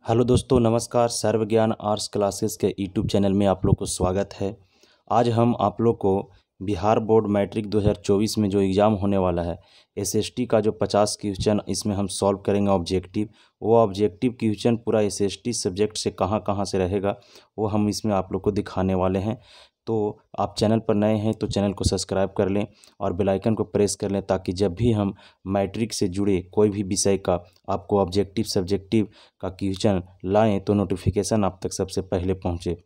Hello दोस्तों, नमस्कार। सर्व ज्ञान आर्ट्स क्लासेस के यूट्यूब चैनल में आप लोग को स्वागत है। आज हम आप लोग को बिहार बोर्ड मैट्रिक 2024 में जो एग्ज़ाम होने वाला है, एसएसटी का जो 50 क्वेश्चन इसमें हम सॉल्व करेंगे ऑब्जेक्टिव। वो ऑब्जेक्टिव क्वेश्चन पूरा एसएसटी सब्जेक्ट से कहाँ कहाँ से रहेगा वो हम इसमें आप लोग को दिखाने वाले हैं। तो आप चैनल पर नए हैं तो चैनल को सब्सक्राइब कर लें और बेल आइकन को प्रेस कर लें, ताकि जब भी हम मैट्रिक से जुड़े कोई भी विषय का आपको ऑब्जेक्टिव सब्जेक्टिव का क्वेश्चन लाएं तो नोटिफिकेशन आप तक सबसे पहले पहुंचे।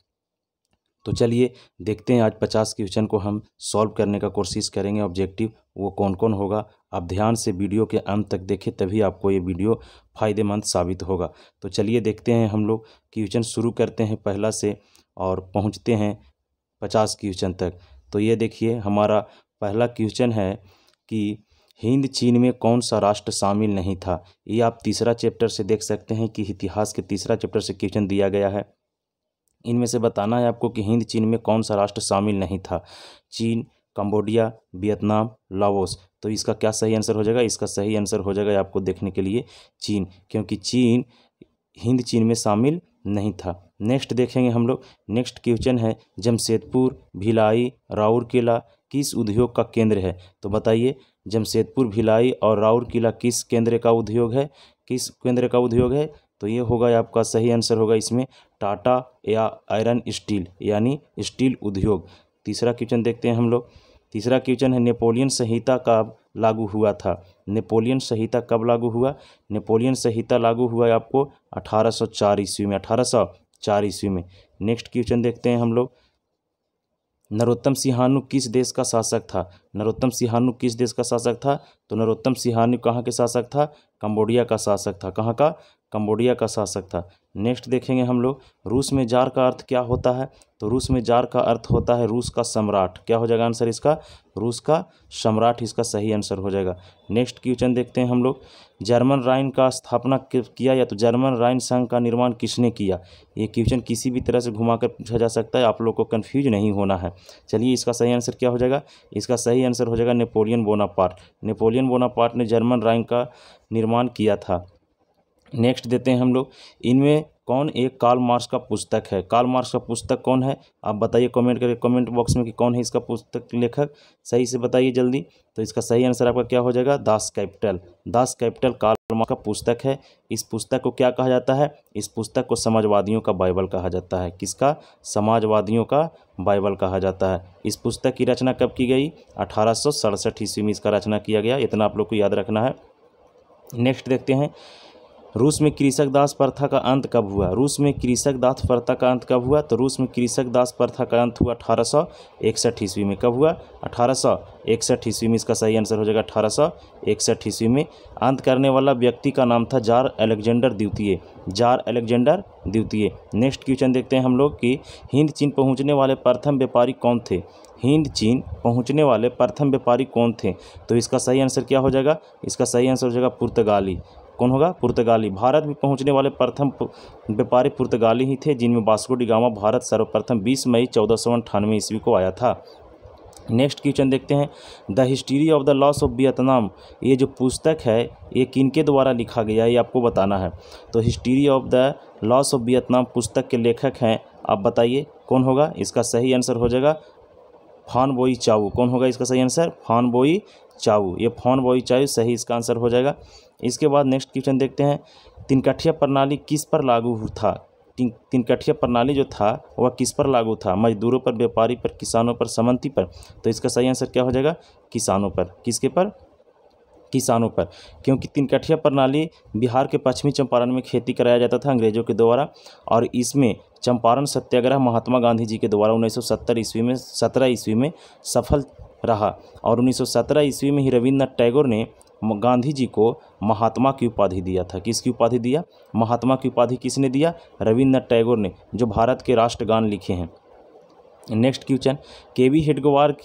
तो चलिए देखते हैं, आज 50 क्वेश्चन को हम सॉल्व करने का कोशिश करेंगे। ऑब्जेक्टिव वो कौन कौन होगा, आप ध्यान से वीडियो के अंत तक देखें, तभी आपको ये वीडियो फ़ायदेमंद साबित होगा। तो चलिए देखते हैं, हम लोग क्वेश्चन शुरू करते हैं पहला से और पहुंचते हैं 50 क्वेश्चन तक। तो ये देखिए, हमारा पहला क्वेश्चन है कि हिंद चीन में कौन सा राष्ट्र शामिल नहीं था। ये आप तीसरा चैप्टर से देख सकते हैं कि इतिहास के तीसरा चैप्टर से क्वेश्चन दिया गया है। इनमें से बताना है आपको कि हिंद चीन में कौन सा राष्ट्र शामिल नहीं था। चीन, कंबोडिया, वियतनाम, लाओस। तो इसका क्या सही आंसर हो जाएगा? इसका सही आंसर हो जाएगा आपको देखने के लिए चीन, क्योंकि चीन हिंद चीन में शामिल नहीं था। नेक्स्ट देखेंगे हम लोग। नेक्स्ट क्वेश्चन है, जमशेदपुर, भिलाई, राउरकेला किस उद्योग का केंद्र है। तो बताइए, जमशेदपुर, भिलाई और राउरकेला किस केंद्र का उद्योग है? किस केंद्र का उद्योग है? तो ये होगा आपका सही आंसर होगा इसमें टाटा या आयरन स्टील, यानी स्टील उद्योग। तीसरा क्वेश्चन देखते हैं हम लोग। तीसरा क्वेश्चन है, नेपोलियन संहिता कब लागू हुआ था। नेपोलियन संहिता कब लागू हुआ? नेपोलियन संहिता लागू हुआ आपको 1804 ईस्वी में, 1804 ईस्वी में। नेक्स्ट क्वेश्चन देखते हैं हम लोग। नरोत्तम सिंहानु किस देश का शासक था। नरोत्तम सिंहानु किस देश का शासक था? तो नरोत्तम सिंहानु कहाँ के शासक था? कंबोडिया का शासक था। कहाँ का? कंबोडिया का शासक था। नेक्स्ट देखेंगे हम लोग, रूस में जार का अर्थ क्या होता है। तो रूस में जार का अर्थ होता है रूस का सम्राट। क्या हो जाएगा आंसर इसका? रूस का सम्राट इसका सही आंसर हो जाएगा। नेक्स्ट क्वेश्चन देखते हैं हम लोग। जर्मन राइन का स्थापना किया, या तो जर्मन राइन संघ का निर्माण किसने किया। ये क्वेश्चन किसी भी तरह से घुमाकर पूछा जा सकता है, आप लोग को कंफ्यूज नहीं होना है। चलिए, इसका सही आंसर क्या हो जाएगा? इसका सही आंसर हो जाएगा नेपोलियन बोनापार्ट। नेपोलियन बोनापार्ट ने जर्मन राइन का निर्माण किया था। नेक्स्ट देते हैं हम लोग, इनमें कौन एक कार्ल मार्क्स का पुस्तक है। कार्ल मार्क्स का पुस्तक कौन है? आप बताइए कमेंट करके, कमेंट बॉक्स में कि कौन है इसका पुस्तक लेखक। सही से बताइए जल्दी। तो इसका सही आंसर आपका क्या हो जाएगा? Das Kapital. Das Kapital Karl Marx का पुस्तक है। इस पुस्तक को क्या कहा जाता है? इस पुस्तक को समाजवादियों का बाइबल कहा जाता है। किसका? समाजवादियों का बाइबल कहा जाता है। इस पुस्तक की रचना कब की गई? 1867 ईस्वी में इसका रचना किया गया। इतना आप लोग को याद रखना है। नेक्स्ट देखते हैं, रूस में कृषक दास प्रथा का अंत कब हुआ। रूस में कृषक दास प्रथा का अंत कब हुआ? तो रूस में कृषक दास प्रथा का अंत हुआ 1861 ईस्वी में। कब हुआ? 1861 ईस्वी में। इसका सही आंसर हो जाएगा 1861 ईस्वी में। अंत करने वाला व्यक्ति का नाम था जार अलेक्जेंडर द्वितीय। जार अलेक्जेंडर द्वितीय। नेक्स्ट क्वेश्चन देखते हैं हम लोग कि हिंद चीन पहुँचने वाले प्रथम व्यापारी कौन थे। हिंद चीन पहुँचने वाले प्रथम व्यापारी कौन थे? तो इसका सही आंसर क्या हो जाएगा? इसका सही आंसर हो जाएगा पुर्तगाली। कौन होगा? पुर्तगाली। भारत में पहुंचने वाले प्रथम व्यापारी पुर्तगाली ही थे, जिनमें वास्को डी गामा भारत सर्वप्रथम 20 मई 1498 ईस्वी को आया था। नेक्स्ट क्वेश्चन देखते हैं, the history of the loss of Vietnam. ये जो पुस्तक है ये किनके द्वारा लिखा गया है, ये आपको बताना है। तो history of the loss of Vietnam पुस्तक के लेखक हैं, आप बताइए कौन होगा? इसका सही आंसर हो जाएगा फान बोई चाऊ। कौन होगा इसका सही आंसर? फान बोई चाऊ। ये फान बोई चाऊ सही इसका आंसर हो जाएगा। इसके बाद नेक्स्ट क्वेश्चन देखते हैं, तीनकठिया प्रणाली किस पर लागू था। तीनकठिया प्रणाली जो था वह किस पर लागू था? मजदूरों पर, व्यापारी पर, किसानों पर, सामंती पर। तो इसका सही आंसर क्या हो जाएगा? किसानों पर। किसके पर? किसानों पर, क्योंकि तीनकठिया प्रणाली बिहार के पश्चिमी चंपारण में खेती कराया जाता था अंग्रेजों के द्वारा, और इसमें चंपारण सत्याग्रह महात्मा गांधी जी के द्वारा 17 ईस्वी में सफल रहा। और 1917 ईस्वी में ही रविन्द्रनाथ टैगोर ने गांधी जी को महात्मा की उपाधि दिया था। किसकी उपाधि दिया? महात्मा की उपाधि किसने दिया? रविन्द्रनाथ टैगोर ने, जो भारत के राष्ट्रगान लिखे हैं। नेक्स्ट क्वेश्चन, केवी हेडगेवार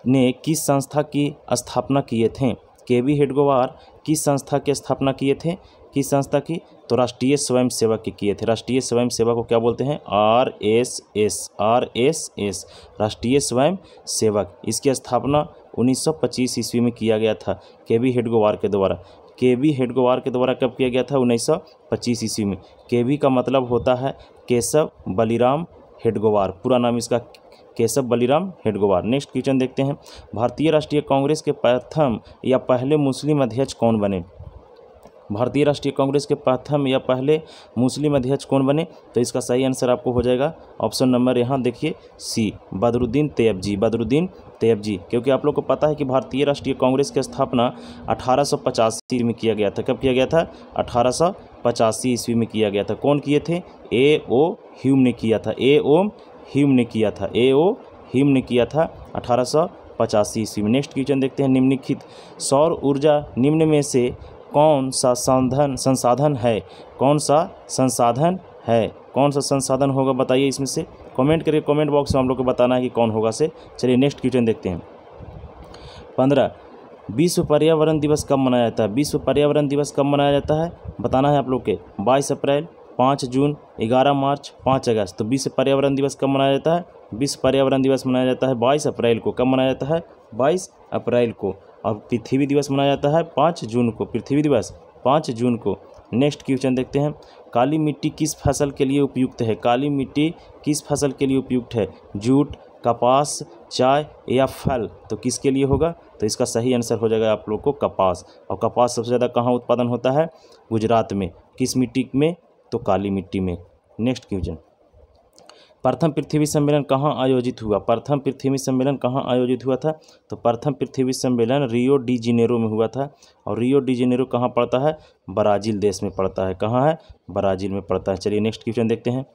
ने किस संस्था की स्थापना किए थे। केवी हेडगेवार किस संस्था की स्थापना किए थे? किस संस्था की? तो राष्ट्रीय स्वयंसेवक के किए थे। राष्ट्रीय स्वयंसेवक को क्या बोलते हैं? RSS। RSS राष्ट्रीय स्वयंसेवक। इसकी स्थापना 1925 ईस्वी में किया गया था केवी हेडगेवार के द्वारा। केवी हेडगेवार के द्वारा कब किया गया था? 1925 ईस्वी में। केवी का मतलब होता है केशव बलिराम हेडगेवार, पूरा नाम इसका केशव बलिराम हेडगेवार। नेक्स्ट क्वेश्चन देखते हैं, भारतीय राष्ट्रीय कांग्रेस के प्रथम या पहले मुस्लिम अध्यक्ष कौन बने? भारतीय राष्ट्रीय कांग्रेस के प्रथम या पहले मुस्लिम अध्यक्ष कौन बने? तो इसका सही आंसर आपको हो जाएगा ऑप्शन नंबर यहाँ देखिए सी, बदरुद्दीन तैयबजी। बदरुद्दीन तैयबजी, क्योंकि आप लोग को पता है कि भारतीय राष्ट्रीय कांग्रेस की स्थापना 1885 में किया गया था। कब किया गया था? 1885 ईस्वी में किया गया था। कौन किए थे? A.O. ह्यूम ने किया था। A.O. ह्यूम ने किया था। A.O. ह्यूम ने किया था 1885 ईस्वी में। नेक्स्ट क्वेश्चन देखते हैं, निम्नलिखित सौर ऊर्जा निम्न में से कौन सा संसाधन है? कौन सा संसाधन है? कौन सा संसाधन होगा बताइए इसमें से, कमेंट करिए, कमेंट बॉक्स में हम लोग को बताना है कि कौन होगा से। चलिए नेक्स्ट क्वेश्चन देखते हैं। 15 विश्व पर्यावरण दिवस कब मनाया जाता है? विश्व पर्यावरण दिवस कब मनाया जाता है बताना है आप लोग के। 22 अप्रैल, 5 जून, 11 मार्च, 5 अगस्त। तो विश्व पर्यावरण दिवस कब मनाया जाता है? विश्व पर्यावरण दिवस मनाया जाता है 22 अप्रैल को। कब मनाया जाता है? 22 अप्रैल को। और पृथ्वी दिवस मनाया जाता है 5 जून को। पृथ्वी दिवस 5 जून को। नेक्स्ट क्वेश्चन देखते हैं, काली मिट्टी किस फसल के लिए उपयुक्त है? काली मिट्टी किस फसल के लिए उपयुक्त है? जूट, कपास, चाय या फल? तो किसके लिए होगा? तो इसका सही आंसर हो जाएगा आप लोग को कपास। और कपास सबसे ज़्यादा कहाँ उत्पादन होता है? गुजरात में। किस मिट्टी में? तो काली मिट्टी में। नेक्स्ट क्वेश्चन, प्रथम पृथ्वी सम्मेलन कहाँ आयोजित हुआ? प्रथम पृथ्वी सम्मेलन कहाँ आयोजित हुआ था? तो प्रथम पृथ्वी सम्मेलन रियो डी जेनेरो में हुआ था। और रियो डी जेनेरो कहाँ पड़ता है? ब्राज़ील देश में पड़ता है। कहाँ है? ब्राज़ील में पड़ता है। चलिए नेक्स्ट क्वेश्चन देखते हैं,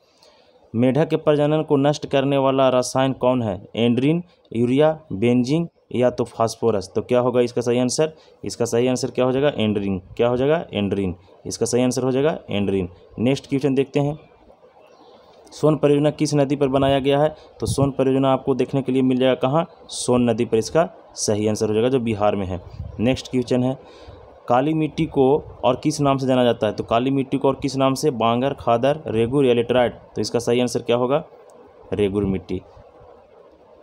मेढक के प्रजनन को नष्ट करने वाला रसायन कौन है? एंड्रीन, यूरिया, बेंजीन या तो फास्फोरस? तो क्या होगा इसका सही आंसर? इसका सही आंसर क्या हो जाएगा? एंड्रीन। क्या हो जाएगा? एंड्रीन। इसका सही आंसर हो जाएगा एंड्रीन। नेक्स्ट क्वेश्चन देखते हैं, सोन परियोजना किस नदी पर बनाया गया है? तो सोन परियोजना आपको देखने के लिए मिल जाएगा कहाँ? सोन नदी पर। इसका सही आंसर हो जाएगा जो बिहार में है। नेक्स्ट क्वेश्चन है, काली मिट्टी को और किस नाम से जाना जाता है? तो काली मिट्टी को और किस नाम से? बांगर, खादर, रेगुर या लेटराइट? तो इसका सही आंसर क्या होगा? रेगुर मिट्टी।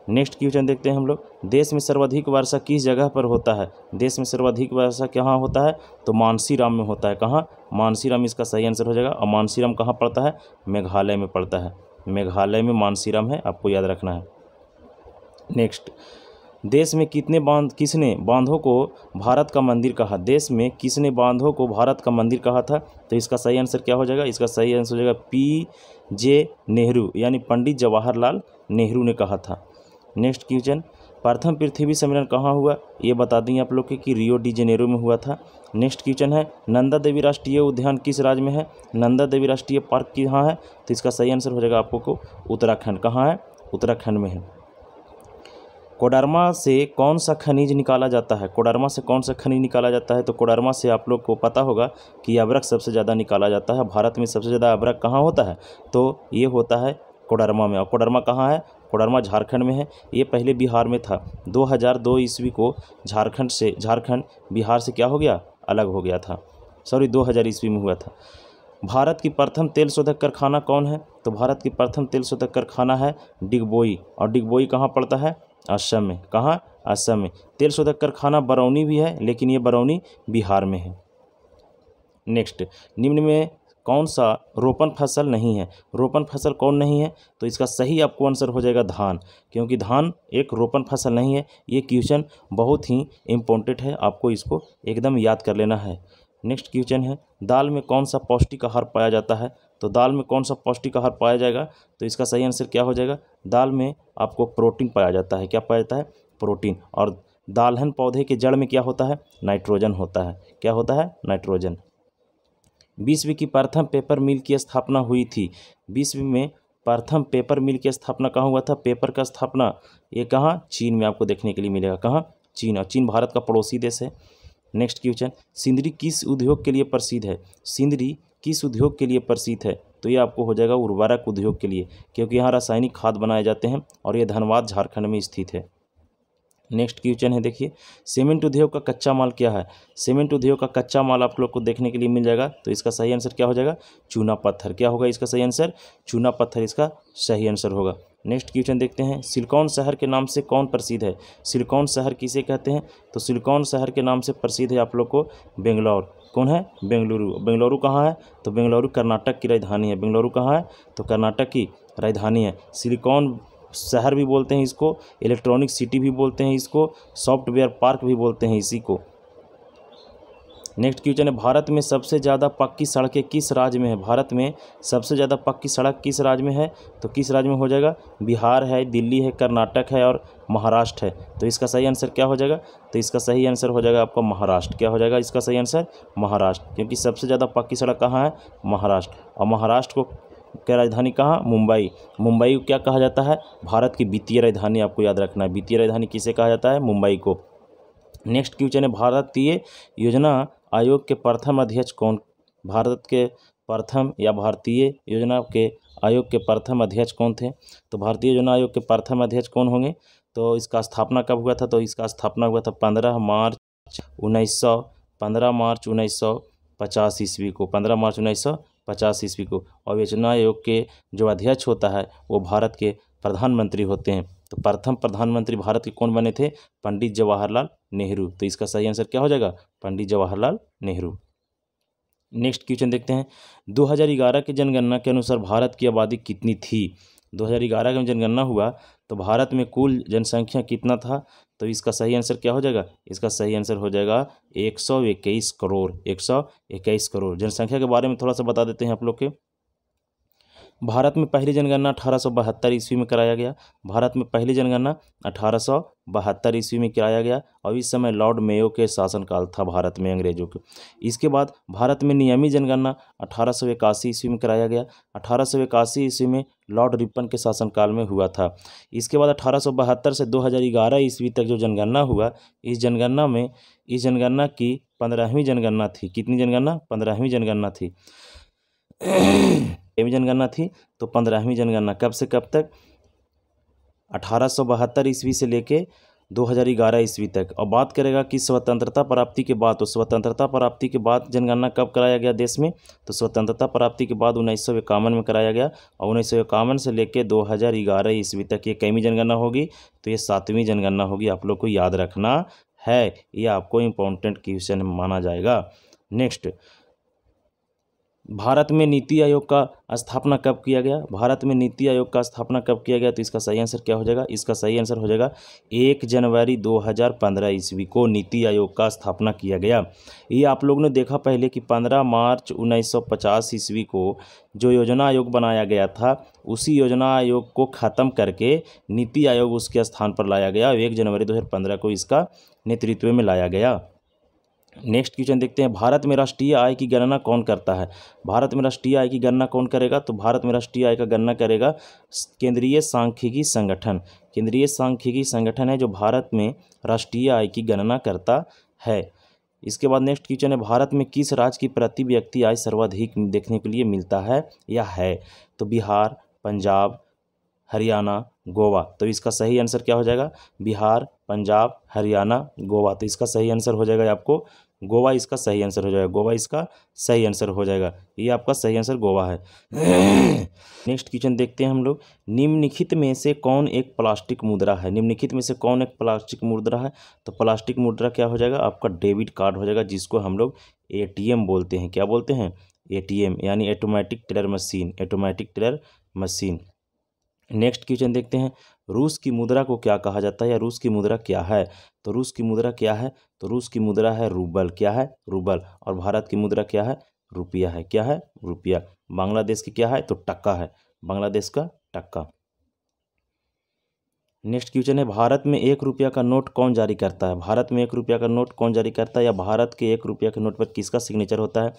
नेक्स्ट क्वेश्चन देखते हैं हम लोग, देश में सर्वाधिक वर्षा किस जगह पर होता है? देश में सर्वाधिक वर्षा कहाँ होता है? तो मानसीराम में होता है। कहाँ? मानसीराम इसका सही आंसर हो जाएगा। और मानसीराम कहाँ पड़ता है? मेघालय में पड़ता है। मेघालय में मानसीराम है, आपको याद रखना है। नेक्स्ट, देश में किसने बांधों को भारत का मंदिर कहा? देश में किसने बांधों को भारत का मंदिर कहा था? तो इसका सही आंसर क्या हो जाएगा? इसका सही आंसर हो जाएगा P.J. नेहरू, यानी पंडित जवाहरलाल नेहरू ने कहा था। नेक्स्ट क्वेश्चन, प्रथम पृथ्वी सम्मेलन कहाँ हुआ? ये बता देंगे आप लोग के कि रियो डी जेनेरो में हुआ था। नेक्स्ट क्वेश्चन है, नंदा देवी राष्ट्रीय उद्यान किस राज्य में है? नंदा देवी राष्ट्रीय पार्क कहाँ है? तो इसका सही आंसर हो जाएगा आपको को उत्तराखंड। कहाँ है? उत्तराखंड में है। कोडरमा से कौन सा खनिज निकाला जाता है? कोडरमा से कौन सा खनिज निकाला जाता है? तो कोडरमा से आप लोग को पता होगा कि अभ्रक सबसे ज़्यादा निकाला जाता है। भारत में सबसे ज़्यादा अभ्रक कहाँ होता है? तो ये होता है कोडरमा में। और कोडरमा कहाँ है? कोडरमा झारखंड में है। ये पहले बिहार में था। 2002 ईस्वी को झारखंड बिहार से क्या हो गया? अलग हो गया था। 2000 ईस्वी में हुआ था। भारत की प्रथम तेल शोधक कारखाना कौन है? तो भारत की प्रथम तेल शोधक कारखाना है डिगबोई। और डिगबोई कहाँ पड़ता है? असम में। कहाँ? असम में। तेल शोधक कारखाना बरौनी भी है, लेकिन ये बरौनी बिहार में है। नेक्स्ट, निम्न में कौन सा रोपण फसल नहीं है? रोपण फसल कौन नहीं है? तो इसका सही आपको आंसर हो जाएगा धान, क्योंकि धान एक रोपण फसल नहीं है। ये क्वेश्चन बहुत ही इम्पोर्टेंट है, आपको इसको एकदम याद कर लेना है। नेक्स्ट क्वेश्चन है, दाल में कौन सा पौष्टिक आहार पाया जाता है? तो दाल में कौन सा पौष्टिक आहार पाया जाएगा? तो इसका सही आंसर क्या हो जाएगा? दाल में आपको प्रोटीन पाया जाता है। क्या पाया जाता है? प्रोटीन। और दालहन पौधे के जड़ में क्या होता है? नाइट्रोजन होता है। क्या होता है? नाइट्रोजन। विश्व की प्रथम पेपर मिल की स्थापना हुई थी। विश्व में प्रथम पेपर मिल की स्थापना कहाँ हुआ था? पेपर का स्थापना ये कहाँ? चीन में आपको देखने के लिए मिलेगा। कहाँ? चीन। और चीन भारत का पड़ोसी देश है। नेक्स्ट क्वेश्चन, सिंदरी किस उद्योग के लिए प्रसिद्ध है? सिंदरी किस उद्योग के लिए प्रसिद्ध है? तो ये आपको हो जाएगा उर्वरक उद्योग के लिए, क्योंकि यहाँ रासायनिक खाद बनाए जाते हैं और ये धनबाद झारखंड में स्थित है। नेक्स्ट क्वेश्चन है, देखिए, सीमेंट उद्योग का कच्चा माल क्या है? सीमेंट उद्योग का कच्चा माल आप लोग को देखने के लिए मिल जाएगा। तो इसका सही आंसर क्या हो जाएगा? चूना पत्थर। क्या होगा इसका सही आंसर? चूना पत्थर इसका सही आंसर होगा। नेक्स्ट क्वेश्चन देखते हैं, सिलिकॉन शहर के नाम से कौन प्रसिद्ध है? सिलिकॉन शहर किसे कहते हैं? तो सिलिकॉन शहर के नाम से प्रसिद्ध है आप लोग को बेंगलोर। कौन है? बेंगलुरु। बेंगलुरु कहाँ है? तो बेंगलुरु कर्नाटक की राजधानी है। बेंगलुरु कहाँ है? तो कर्नाटक की राजधानी है। सिलिकॉन शहर भी बोलते हैं इसको, इलेक्ट्रॉनिक सिटी भी बोलते हैं इसको, सॉफ्टवेयर पार्क भी बोलते हैं इसी को। नेक्स्ट क्वेश्चन है, भारत में सबसे ज़्यादा पक्की सड़कें किस राज्य में है? भारत में सबसे ज़्यादा पक्की सड़क किस राज्य में है? तो किस राज्य में हो जाएगा? बिहार है, दिल्ली है, कर्नाटक है और महाराष्ट्र है। तो इसका सही आंसर क्या हो जाएगा? तो इसका सही आंसर हो जाएगा आपका महाराष्ट्र। क्या हो जाएगा इसका सही आंसर? महाराष्ट्र, क्योंकि सबसे ज़्यादा पक्की सड़क कहाँ है? महाराष्ट्र। और महाराष्ट्र को क्या राजधानी कहाँ? मुंबई। मुंबई को क्या कहा जाता है? भारत की वित्तीय राजधानी, आपको याद रखना है। वित्तीय राजधानी किसे कहा जाता है? मुंबई को। नेक्स्ट क्वेश्चन है, भारतीय योजना आयोग के प्रथम अध्यक्ष कौन? भारत के प्रथम या भारतीय योजना के आयोग के प्रथम अध्यक्ष कौन थे? तो भारतीय योजना आयोग के प्रथम अध्यक्ष कौन होंगे? तो इसका स्थापना कब हुआ था? तो इसका स्थापना हुआ था 15 मार्च 1950 ईस्वी को। 15 मार्च 1950 ईस्वी को। और योजना आयोग के जो अध्यक्ष होता है वो भारत के प्रधानमंत्री होते हैं। तो प्रथम प्रधानमंत्री भारत के कौन बने थे? पंडित जवाहरलाल नेहरू। तो इसका सही आंसर क्या हो जाएगा? पंडित जवाहरलाल नेहरू। नेक्स्ट क्वेश्चन देखते हैं, 2011 की जनगणना के अनुसार भारत की आबादी कितनी थी? 2011 में जनगणना हुआ तो भारत में कुल जनसंख्या कितना था? तो इसका सही आंसर क्या हो जाएगा? इसका सही आंसर हो जाएगा 121 करोड़। 121 करोड़। जनसंख्या के बारे में थोड़ा सा बता देते हैं आप लोग के। भारत में पहली जनगणना 1872 ईस्वी में कराया गया। भारत में पहली जनगणना 1872 ईस्वी में कराया गया और इस समय लॉर्ड मेयो के शासनकाल था भारत में अंग्रेजों के। इसके बाद भारत में नियमित जनगणना 1881 ईस्वी में कराया गया। 1881 ईस्वी में लॉर्ड रिपन के शासनकाल में हुआ था। इसके बाद 1872 से 2011 ईस्वी तक जो जनगणना हुआ, इस जनगणना की 15वीं जनगणना थी। कितनी जनगणना? 15वीं जनगणना थी। जनगणना थी तो 15वीं जनगणना कब से कब तक? 1872 ईस्वी से लेके 2011 ईस्वी तक। और बात करेगा कि स्वतंत्रता प्राप्ति के बाद, तो स्वतंत्रता प्राप्ति के बाद जनगणना कब कराया गया देश में? तो स्वतंत्रता प्राप्ति के बाद 1951 में कराया गया और 1951 से लेके 2011 ईस्वी तक ये कितनी जनगणना होगी? तो ये 7वीं जनगणना होगी। आप लोग को याद रखना है, ये आपको इम्पोर्टेंट क्वेश्चन माना जाएगा। नेक्स्ट, भारत में नीति आयोग का स्थापना कब किया गया? भारत में नीति आयोग का स्थापना कब किया गया? तो इसका सही आंसर क्या हो जाएगा? इसका सही आंसर हो जाएगा 1 जनवरी 2015 ईस्वी को नीति आयोग का स्थापना किया गया। ये आप लोगों ने देखा पहले कि 15 मार्च 1950 ईस्वी को जो योजना आयोग बनाया गया था, उसी योजना आयोग को ख़त्म करके नीति आयोग उसके स्थान पर लाया गया। 1 जनवरी 2015 को इसका नेतृत्व में लाया गया। नेक्स्ट क्वेश्चन देखते हैं, भारत में राष्ट्रीय आय की गणना कौन करता है? भारत में राष्ट्रीय आय की गणना कौन करेगा? तो भारत में राष्ट्रीय आय का गणना करेगा केंद्रीय सांख्यिकी संगठन। केंद्रीय सांख्यिकी संगठन है जो भारत में राष्ट्रीय आय की गणना करता है। इसके बाद नेक्स्ट क्वेश्चन है, भारत में किस राज्य की प्रति व्यक्ति आय सर्वाधिक देखने के लिए मिलता है या है? तो बिहार, पंजाब, हरियाणा, गोवा। तो इसका सही आंसर क्या हो जाएगा? बिहार, पंजाब, हरियाणा, गोवा। तो इसका सही आंसर हो जाएगा आपको गोवा। इसका सही आंसर हो जाएगा गोवा। इसका सही आंसर हो जाएगा, ये आपका सही आंसर गोवा है। नेक्स्ट क्वेश्चन देखते हैं हम लोग, निम्नलिखित में से कौन एक प्लास्टिक मुद्रा है? निम्नलिखित में से कौन एक प्लास्टिक मुद्रा है? तो प्लास्टिक मुद्रा क्या हो जाएगा? आपका डेबिट कार्ड हो जाएगा, जिसको हम लोग ATM बोलते हैं। क्या बोलते हैं? ATM यानी automatic teller machine. Automatic teller machine. Next question देखते हैं, रूस की मुद्रा को क्या कहा जाता है या रूस की मुद्रा क्या है? तो रूस की मुद्रा क्या है? तो रूस की मुद्रा है रूबल। क्या है? रूबल। और भारत की मुद्रा क्या है? रुपया है। क्या है? रुपया। बांग्लादेश की क्या है? तो टक्का है। बांग्लादेश का टक्का। नेक्स्ट क्वेश्चन है, भारत में 1 रुपया का नोट कौन जारी करता है? भारत में 1 रुपया का नोट कौन जारी करता है या भारत के 1 रुपया के नोट पर किसका सिग्नेचर होता है?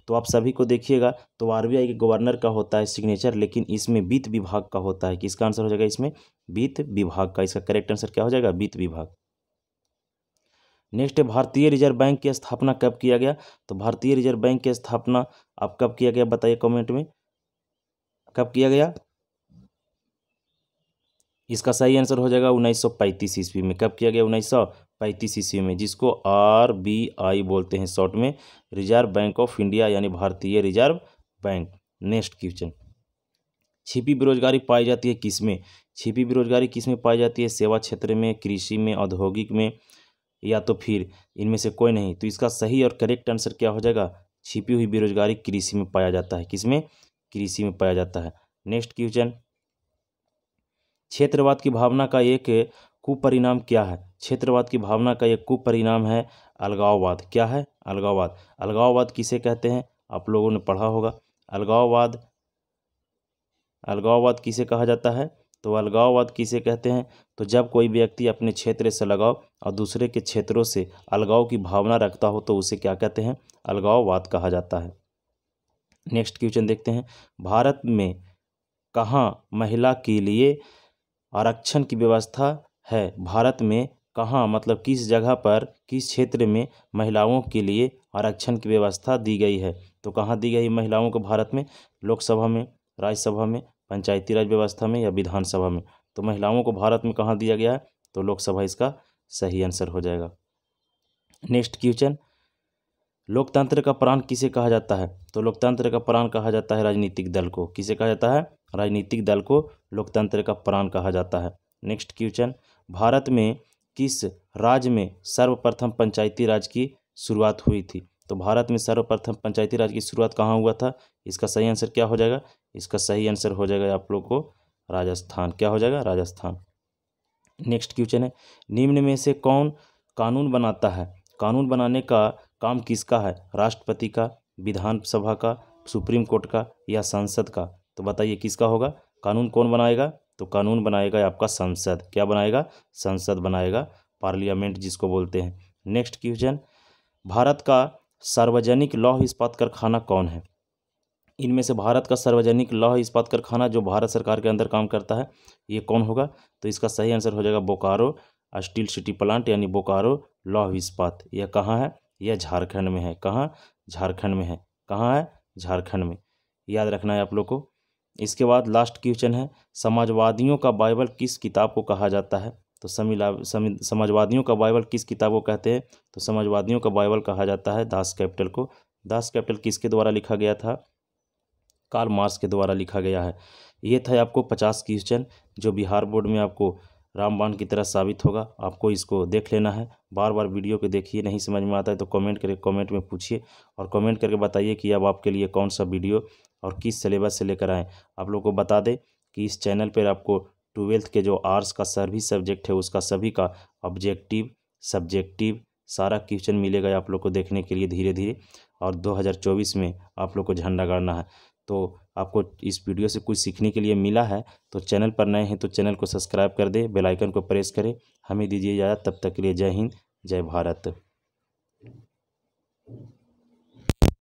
तो आप सभी को देखिएगा तो RBI के गवर्नर का होता है सिग्नेचर, लेकिन इसमें वित्त विभाग का होता है। किसका आंसर हो जाएगा इसमें? वित्त विभाग का। इसका करेक्ट आंसर क्या हो जाएगा? वित्त विभाग। नेक्स्ट है, भारतीय रिजर्व बैंक की स्थापना कब किया गया? तो भारतीय रिजर्व बैंक की स्थापना आप कब किया गया बताइए कमेंट में, कब किया गया? इसका सही आंसर हो जाएगा 1935 ईस्वी में। कब किया गया? 1935 ईस्वी में, जिसको RBI बोलते हैं शॉर्ट में, रिजर्व बैंक ऑफ इंडिया यानी भारतीय रिजर्व बैंक। नेक्स्ट क्वेश्चन, छिपी बेरोजगारी पाई जाती है किसमें? छिपी बेरोजगारी किसमें पाई जाती है? सेवा क्षेत्र में, कृषि में, औद्योगिक में, या तो फिर इनमें से कोई नहीं। तो इसका सही और करेक्ट आंसर क्या हो जाएगा? छिपी हुई बेरोजगारी कृषि में पाया जाता है। किसमें? कृषि में पाया जाता है। नेक्स्ट क्वेश्चन, क्षेत्रवाद की भावना का एक कुपरिणाम क्या है? क्षेत्रवाद की भावना का एक कुपरिणाम है अलगाववाद। क्या है? अलगाववाद। अलगाववाद किसे कहते हैं? आप लोगों ने पढ़ा होगा। अलगाववाद, अलगाववाद किसे कहा जाता है? तो अलगाववाद किसे कहते हैं? तो जब कोई व्यक्ति अपने क्षेत्र से लगाव और दूसरे के क्षेत्रों से अलगाव की भावना रखता हो तो उसे क्या कहते हैं? अलगाववाद कहा जाता है। नेक्स्ट क्वेश्चन देखते हैं, भारत में कहाँ महिला के लिए आरक्षण की व्यवस्था है? भारत में कहाँ, मतलब किस जगह पर, किस क्षेत्र में महिलाओं के लिए आरक्षण की व्यवस्था दी गई है? तो कहाँ दी गई महिलाओं को भारत में? लोकसभा में, राज्यसभा में, पंचायती राज व्यवस्था में या विधानसभा में? तो महिलाओं को भारत में कहाँ दिया गया है? तो लोकसभा इसका सही आंसर हो जाएगा। नेक्स्ट क्वेश्चन, लोकतंत्र का प्राण किसे कहा जाता है? तो लोकतंत्र का प्राण कहा जाता है राजनीतिक दल को। किसे कहा जाता है? राजनीतिक दल को लोकतंत्र का प्राण कहा जाता है। नेक्स्ट क्वेश्चन, भारत में किस राज्य में सर्वप्रथम पंचायती राज की शुरुआत हुई थी? तो भारत में सर्वप्रथम पंचायती राज की शुरुआत कहाँ हुआ था? इसका सही आंसर क्या हो जाएगा? इसका सही आंसर हो जाएगा आप लोग को राजस्थान। क्या हो जाएगा? राजस्थान। नेक्स्ट क्वेश्चन है, निम्न में से कौन कानून बनाता है? कानून बनाने का काम किसका है? राष्ट्रपति का, विधानसभा का, सुप्रीम कोर्ट का या संसद का? तो बताइए किसका होगा? कानून कौन बनाएगा? तो कानून बनाएगा आपका संसद। क्या बनाएगा? संसद बनाएगा, पार्लियामेंट जिसको बोलते हैं। नेक्स्ट क्वेश्चन, भारत का सार्वजनिक लौह इस्पात कारखाना कौन है? इनमें से भारत का सार्वजनिक लौह इस्पात कारखाना जो भारत सरकार के अंदर काम करता है, ये कौन होगा? तो इसका सही आंसर हो जाएगा बोकारो स्टील सिटी प्लांट, यानी बोकारो लौह इस्पात। यह कहाँ है? यह झारखंड में है। कहाँ? झारखंड में है। कहाँ है? झारखंड में। याद रखना है आप लोग को। इसके बाद लास्ट क्वेश्चन है, समाजवादियों का बाइबल किस किताब को कहा जाता है? तो समाजवादियों का बाइबल किस किताब को कहते हैं? तो समाजवादियों का बाइबल कहा जाता है दास कैपिटल को। दास कैपिटल किसके द्वारा लिखा गया था? कार्ल मार्क्स के द्वारा लिखा गया है। ये था आपको 50 क्वेश्चन जो बिहार बोर्ड में आपको रामबाण की तरह साबित होगा। आपको इसको देख लेना है, बार बार वीडियो को देखिए। नहीं समझ में आता है तो कमेंट करके, कमेंट में पूछिए और कमेंट करके बताइए कि अब आपके लिए कौन सा वीडियो और किस सिलेबस से लेकर आएँ। आप लोग को बता दें कि इस चैनल पर आपको 12th के जो आर्ट्स का सभी सब्जेक्ट है उसका सभी का ऑब्जेक्टिव, सब्जेक्टिव सारा क्वेश्चन मिलेगा आप लोग को देखने के लिए धीरे धीरे। और 2024 में आप लोग को झंडा गाड़ना है। तो आपको इस वीडियो से कुछ सीखने के लिए मिला है तो चैनल पर नए हैं तो चैनल को सब्सक्राइब कर दें, बेल आइकन को प्रेस करें। हमें दीजिए इजाज़त, तब तक के लिए जय हिंद, जय भारत।